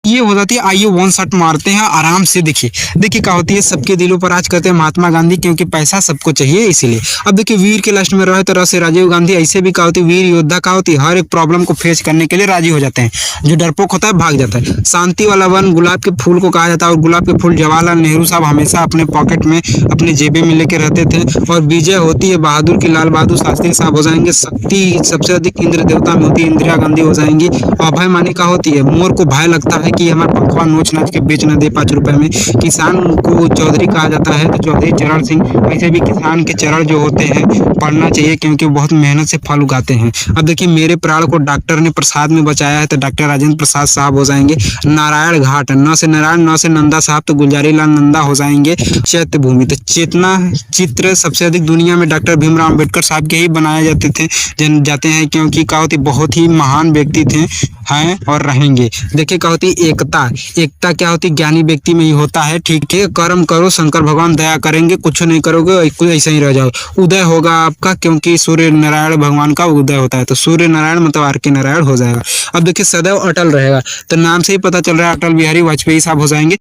ये हो जाती है। आइए वन शॉट मारते हैं आराम से। देखिए देखिए क्या होती है, सबके दिलों पर राज करते हैं महात्मा गांधी, क्योंकि पैसा सबको चाहिए इसीलिए। अब देखिए वीर के लास्ट में रहे तो रह से राजीव गांधी। ऐसे भी क्या होती है, वीर योद्धा क्या होती है, हर एक प्रॉब्लम को फेस करने के लिए राजी हो जाते हैं। जो डरपोक होता है भाग जाता है। शांति वाला वन गुलाब के फूल को कहा जाता है, और गुलाब के फूल जवाहरलाल नेहरू साहब हमेशा अपने पॉकेट में अपने जेबे में लेके रहते थे। और विजय होती है बहादुर की, लाल बहादुर शास्त्री साहब हो जाएंगे। शक्ति सबसे अधिक इंद्र देवता में होती है, इंदिरा गांधी हो जाएंगी। अभय माने का होती है, मोर को भय लगता है कि हमारा पंखवा नोच नाच के बेच न दे 5 रुपए में। किसान को चौधरी कहा जाता है, तो चौधरी चरण सिंह। वैसे भी किसान के चरण जो होते हैं पढ़ना चाहिए, क्योंकि बहुत मेहनत से फल उगाते हैं। अब देखिए मेरे प्राण को डॉक्टर ने प्रसाद में बचाया है, तो डॉक्टर राजेंद्र प्रसाद साहब हो जाएंगे। नारायण घाट, न से नारायण न से नंदा साहब, तो गुलजारी लाल नंदा हो जाएंगे। चैत्य भूमि, तो चेतना चित्र सबसे अधिक दुनिया में डॉक्टर भीमराव अम्बेडकर साहब के ही बनाए जाते हैं, क्योंकि क्या होती बहुत ही महान व्यक्ति थे, हैं और रहेंगे। देखिए क्या होती एकता। एकता क्या होती ज्ञानी व्यक्ति में ही होता है। ठीक है, कर्म करो शंकर भगवान दया करेंगे, कुछ नहीं करोगे ऐसा ही रह जाओ। उदय होगा आपका, क्योंकि सूर्य नारायण भगवान का उदय होता है, तो सूर्य नारायण मतलब आर के नारायण हो जाएगा। अब देखिए सदैव अटल रहेगा, तो नाम से ही पता चल रहा है अटल बिहारी वाजपेयी साहब हो जाएंगे।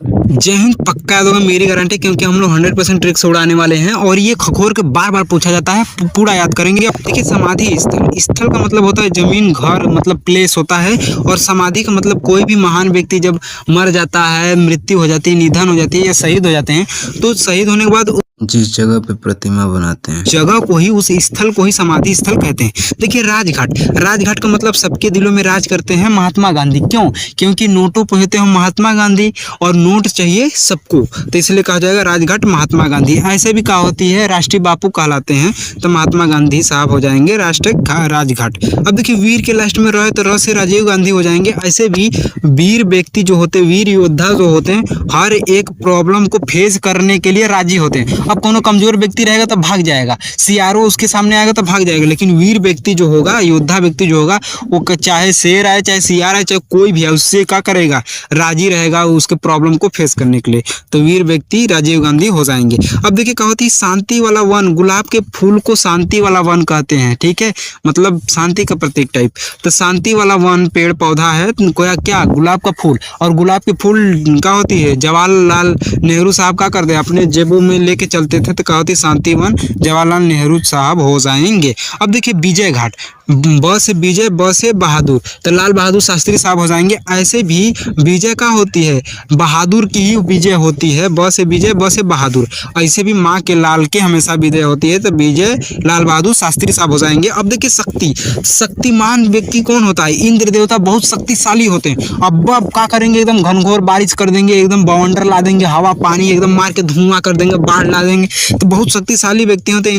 जय हिंद पक्का याद होगा, मेरी गारंटी, क्योंकि हम लोग 100% ट्रिक्स उड़ाने वाले हैं, और ये खखोर के बार बार पूछा जाता है, पूरा याद करेंगे। अब देखिए समाधि स्थल, स्थल का मतलब होता है जमीन, घर मतलब प्लेस होता है। और समाधि का मतलब कोई भी महान व्यक्ति जब मर जाता है, मृत्यु हो जाती है, निधन हो जाती है या शहीद हो जाते हैं, तो शहीद होने के बाद जिस जगह पे प्रतिमा बनाते हैं जगह को ही, उस स्थल को ही समाधि स्थल कहते हैं। देखिए राजघाट, राजघाट का मतलब सबके दिलों में राज करते हैं महात्मा गांधी। क्यों? क्योंकि नोटों पे होते हैं महात्मा गांधी, और नोट चाहिए सबको, तो इसलिए कहा जाएगा राजघाट महात्मा गांधी। ऐसे भी कहा होती है राष्ट्रीय बापू कहलाते हैं, तो महात्मा गांधी साहब हो जाएंगे राष्ट्रीय राजघाट। अब देखिए वीर के लास्ट में रहे तो र से राजीव गांधी हो जाएंगे। ऐसे भी वीर व्यक्ति जो होते हैं, वीर योद्धा जो होते हैं, हर एक प्रॉब्लम को फेस करने के लिए राजी होते हैं। अब कोनो कमजोर व्यक्ति रहेगा तो भाग जाएगा, सीआरओ उसके सामने आएगा तो भाग जाएगा, लेकिन वीर व्यक्ति जो होगा, योद्धा व्यक्ति जो होगा, वो चाहे शेर आए, चाहे सीआर आए, चाहे कोई भी है, उससे क्या करेगा, राजी रहेगा उसके प्रॉब्लम को फेस करने के लिए। तो वीर व्यक्ति राजीव गांधी हो जाएंगे। अब देखिए क्या होती है शांति वाला वन, गुलाब के फूल को शांति वाला वन कहते हैं। ठीक है, मतलब शांति का प्रतीक टाइप। तो शांति वाला वन पेड़ पौधा है, क्या गुलाब का फूल, और गुलाब के फूल क्या होती है, जवाहरलाल नेहरू साहब क्या करते हैं, अपने जेबों में लेके चलते थे, तो क्या होती शांतिवन जवाहरलाल नेहरू साहब हो जाएंगे। अब देखिए विजय घाट, ब से विजय, ब से बहादुर, तो लाल बहादुर शास्त्री साहब हो जाएंगे। ऐसे भी विजय का होती है, बहादुर की ही विजय होती है, ब से विजय, ब से बहादुर। ऐसे भी माँ के लाल के हमेशा विजय होती है, तो विजय लाल बहादुर शास्त्री साहब हो जाएंगे। अब देखिए शक्ति, शक्तिमान व्यक्ति कौन होता है, इंद्र देवता बहुत शक्तिशाली होते हैं। अब क्या करेंगे, एकदम घनघोर बारिश कर देंगे, एकदम बवंडर ला देंगे, हवा पानी एकदम मार के धुआं कर देंगे, बाढ़ ला देंगे, तो बहुत शक्तिशाली व्यक्ति होते हैं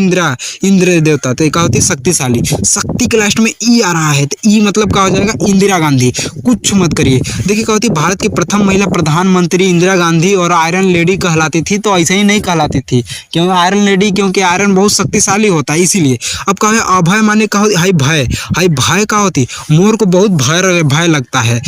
इंद्र देवता। तो क्या होती है शक्तिशाली। शक्ति के लास्ट में ई आ रहा है, तो ई मतलब क्या हो जाएगा, इंदिरा गांधी। कुछ मत करिए। देखिए क्या होती है भारत की प्रथम महिला प्रधानमंत्री इंदिरा गांधी, और आयरन लेडी कहलाती थी, तो ऐसे ही नहीं कहलाती थी, क्योंकि आयरन लेडी, क्योंकि आयरन बहुत शक्तिशाली होता है इसीलिए। अब क्या है अभय माने का हाई भय, हाई भय का होती, मोर को बहुत भय लगता है।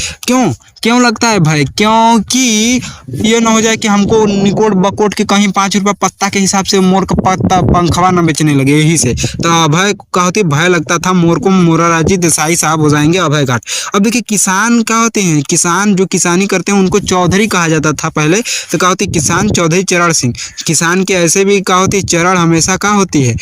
क्यों लगता है भय, क्योंकि ये ना हो जाए कि हमको निकोट बकोट के कहीं 5 रुपया पत्ता के हिसाब से मोर का पत्ता पंखवा न बेचने लगे, यही से। तो अभय का होती भय लगता था मोर को, मोरारजी देसाई साहब हो जाएंगे अभय घाट। अब देखिए किसान क्या होते हैं, किसान जो किसानी करते हैं उनको चौधरी कहा जाता था पहले, तो क्या होती किसान चौधरी चरण सिंह। किसान के ऐसे भी क्या होती चरण हमेशा क्या होती है,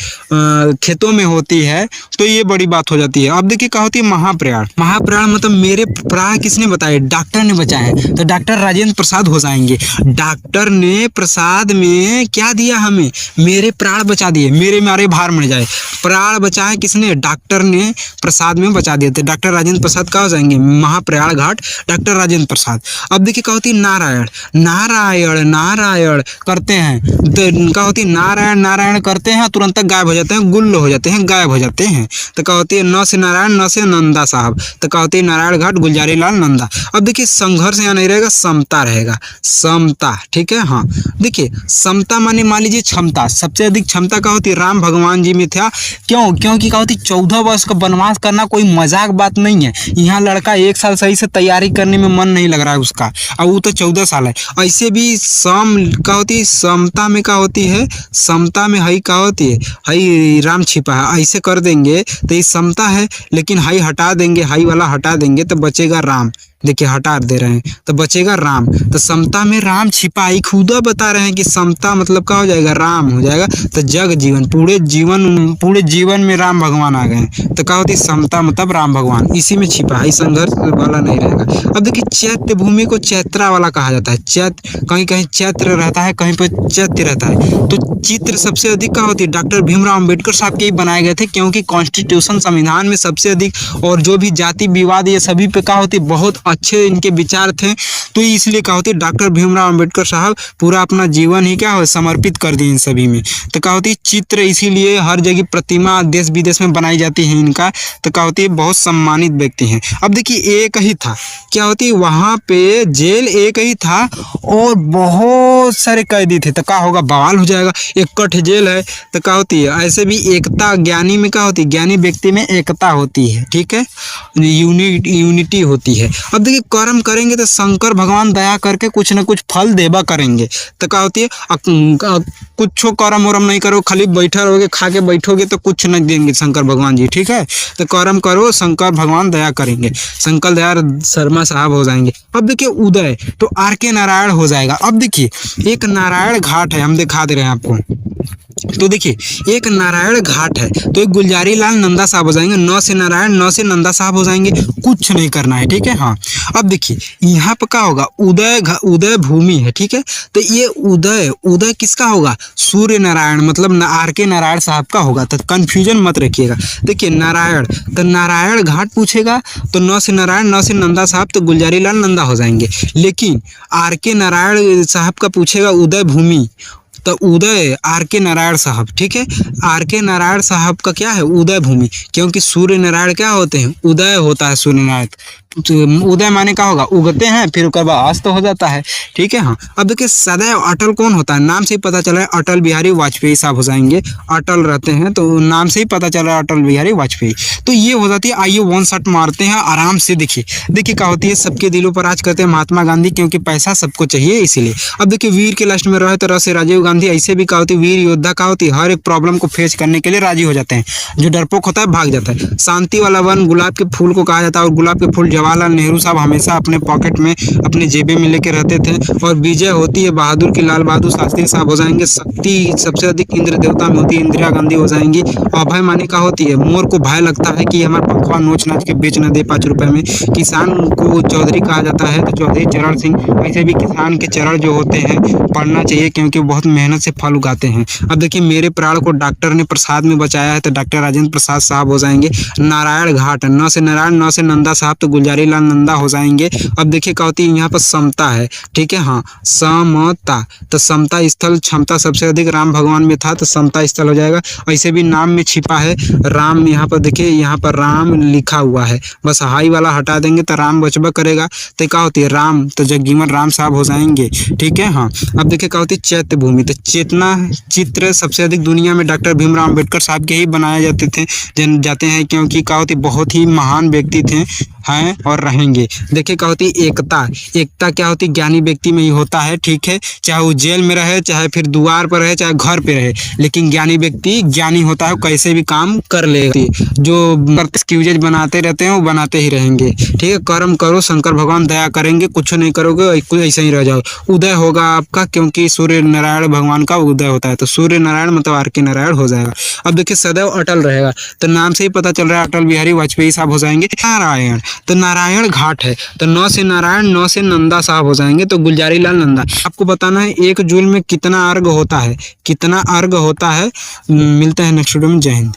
खेतों में होती है, तो ये बड़ी बात हो जाती है। अब देखिए क्या होती है महाप्रयाण, महाप्रयाण मतलब मेरे प्राण किसने बताए, डॉक्टर ने बचाए, तो डॉक्टर राजेंद्र प्रसाद हो जाएंगे। डॉक्टर ने प्रसाद में क्या दिया हमें, मेरे प्राण बचा दिए, मेरे मारे भार मर जाए। प्राण बचाए किसने, डॉक्टर ने प्रसाद में बचा दिए थे, डॉक्टर राजेंद्र प्रसाद क्या हो जाएंगे, महाप्रयाण घाट डॉक्टर राजेंद्र प्रसाद। अब देखिए क्या होती है नारायण, नारायण नारायण करते हैं, तो क्या होती है नारायण नारायण करते हैं, तुरंत गायब हो जाते हैं, गुल्ल हो जाते हैं, गायब हो जाते हैं। तो क्या होती है न से नारायण, न से नंदा साहब, तो क्या होती है नारायण घाट गुलजारी लाल नंदा। अब देखिए संघर्ष यहाँ नहीं रहेगा, समता रहेगा, समता। ठीक है, हाँ देखिए समता माने मान लीजिए क्षमता, सबसे अधिक क्षमता क्या होती है, राम भगवान जी में था। क्योंकि क्या होती 14 वर्ष का वनवास करना कोई मजाक बात नहीं है। यहाँ लड़का 1 साल सही से तैयारी करने में मन नहीं लग रहा है उसका, अब वो तो 14 साल है। ऐसे भी सम क्या होती है, समता में क्या होती है, समता में हई क्या होती है, हई राम छिपा है, ऐसे कर देंगे तो ये समता है, लेकिन हई हटा देंगे, हई वाला हटा देंगे तो बचेगा राम। देखिए हटा दे रहे हैं तो बचेगा राम। तो समता में राम छिपा, ही खुदा बता रहे हैं कि समता मतलब क्या हो जाएगा, राम हो जाएगा। तो जग जीवन, पूरे जीवन में राम भगवान आ गए हैं, तो क्या होती है समता मतलब राम भगवान इसी में छिपा है, संघर्ष वाला नहीं रहेगा। अब देखिए चैत्य भूमि को चैत्रा वाला कहा जाता है। चैत्र कहीं कहीं चैत्र रहता है, कहीं पर चैत्य रहता है। तो चित्र सबसे अधिक क्या होती है, डॉक्टर भीमराव अंबेडकर साहब के ही बनाए गए थे, क्योंकि कॉन्स्टिट्यूशन संविधान में सबसे अधिक और जो भी जाति विवाद ये सभी पे क्या होती, बहुत अच्छे इनके विचार थे। तो इसलिए क्या होती, डॉक्टर भीमराव अंबेडकर साहब पूरा अपना जीवन ही क्या हो समर्पित कर दिए इन सभी में। तो क्या होती चित्र इसीलिए हर जगह प्रतिमा देश विदेश में बनाई जाती है इनका। तो क्या होती है बहुत सम्मानित व्यक्ति हैं। अब देखिए एक ही था, क्या होती है वहाँ पे जेल एक ही था और बहुत सारे कैदी थे, तो क्या होगा बवाल हो जाएगा। इकट्ठ जेल है तो क्या होती है, ऐसे भी एकता ज्ञानी में क्या होती है, ज्ञानी व्यक्ति में एकता होती है, ठीक है, यूनिटी होती है। अब देखिए कर्म करेंगे तो शंकर भगवान दया करके कुछ न कुछ फल देवा करेंगे। तो क्या होती है कुछ कर्म वरम नहीं करो, खाली बैठे रहोगे खा के बैठोगे तो कुछ नहीं देंगे शंकर भगवान जी, ठीक है। तो कर्म करो शंकर भगवान दया करेंगे, शंकर दया शर्मा साहब हो जाएंगे। अब देखिए उदय तो आर के नारायण हो जाएगा। अब देखिए एक नारायण घाट है, हम दिखा दे रहे हैं आपको। तो देखिए एक नारायण घाट है, तो एक गुलजारी लाल नंदा साहब हो जाएंगे, 9 से नारायण 9 से नंदा साहब हो जाएंगे, कुछ नहीं करना है, ठीक है। हाँ अब देखिए यहाँ पर क्या होगा, उदय भूमि है, ठीक है। तो ये उदय किसका होगा, सूर्य नारायण मतलब आर के नारायण साहब का होगा। तो कंफ्यूजन मत रखिएगा। देखिए नारायण तो नारायण घाट पूछेगा तो 9 से नारायण 9 से नंदा साहब, तो गुलजारी लाल नंदा हो जाएंगे। लेकिन आर के नारायण साहब का पूछेगा उदय भूमि, तो उदय आर के नारायण साहब, ठीक है। आर के नारायण साहब का क्या है उदय भूमि, क्योंकि सूर्य नारायण क्या होते हैं, उदय होता है सूर्य नारायण। उदय माने क्या होगा, उगते हैं फिर उसके बाद अस्त हो जाता है, ठीक है। हाँ अब देखिए सदैव अटल कौन होता है, नाम से ही पता चल रहा है अटल बिहारी वाजपेयी साहब हो जाएंगे। अटल रहते हैं तो नाम से ही पता चल रहा है अटल बिहारी वाजपेयी। तो ये हो जाती है। आइए 1 शॉट मारते हैं आराम से। देखिए क्या होती है, सबके दिलों पर राज करते हैं महात्मा गांधी, क्योंकि पैसा सबको चाहिए इसीलिए। अब देखिए वीर के लास्ट में रहे तो रह से राजीव गांधी, ऐसे भी क्या होती है वीर योद्धा क्या होती है, हर एक प्रॉब्लम को फेस करने के लिए राजी हो जाते हैं। जो डरपोक होता है भाग जाता है। शांति वाला वन गुलाब के फूल को कहा जाता है, और गुलाब के फूल जवाहरलाल नेहरू साहब हमेशा अपने पॉकेट में अपने जेबे में लेके रहते थे। और विजय होती है बहादुर की, लाल बहादुर शास्त्री साहब हो जाएंगे। शक्ति सबसे अधिक इंद्र देवता में होती है, इंदिरा गांधी हो जाएंगी। अभय माने क्या होती है, मोर को भय लगता है कि हमारा पंखवा नोच नाच के बेच न दे 5 रुपए में। किसान को चौधरी कहा जाता है, तो चौधरी चरण सिंह। ऐसे भी किसान के चरण जो होते हैं पढ़ना चाहिए, क्योंकि बहुत मेहनत से फल उगाते हैं। अब देखिए मेरे प्राण को डॉक्टर ने प्रसाद में बचाया है, तो डॉक्टर राजेंद्र प्रसाद साहब हो जाएंगे। नारायण घाट 9 से नारायण 9 से नंदा साहब, तो गुलजारी लाल नंदा हो जाएंगे। अब देखिए क्या होती है यहाँ पर समता है, ठीक है। हाँ समता, तो समता स्थल क्षमता सबसे अधिक राम भगवान में था, तो समता स्थल हो जाएगा। ऐसे भी नाम में छिपा है राम, यहाँ पर देखिए यहाँ पर राम लिखा हुआ है, बस हाई वाला हटा देंगे तो राम बचबा करेगा। तो क्या होती है राम, तो जगजीवन राम साहब हो जाएंगे, ठीक है। हाँ अब देखिए क्या होती है चैत्य भूमि, तो चेतना चित्र सबसे अधिक दुनिया में डॉक्टर भीमराव अंबेडकर साहब के ही बनाए जाते हैं, क्योंकि क्या होती बहुत ही महान व्यक्ति थे, हैं और रहेंगे। देखिए क्या होती है एकता क्या होती है ज्ञानी व्यक्ति में ही होता है, ठीक है। चाहे वो जेल में रहे, चाहे फिर द्वार पर रहे, चाहे घर पे रहे, लेकिन ज्ञानी व्यक्ति ज्ञानी होता है, कैसे भी काम कर लेते। जो एक्सक्यूजेज बनाते रहते हैं वो बनाते ही रहेंगे, ठीक है। कर्म करो शंकर भगवान दया करेंगे, कुछ नहीं करोगे ऐसे ही रह जाओ। उदय होगा आपका, क्योंकि सूर्य नारायण भगवान का उदय होता है, तो सूर्य नारायण मतलब आर के नारायण हो जाएगा। अब देखिए सदैव अटल रहेगा, तो नाम से ही पता चल रहा है अटल बिहारी वाजपेयी साहब हो जाएंगे। नारायण तो नारायण घाट है, तो 9 से नारायण 9 से नंदा साहब हो जाएंगे, तो गुलजारी लाल नंदा। आपको बताना है एक जूल में कितना अर्घ होता है, मिलते हैं नेक्स्ट वीडियो में। जय हिंद।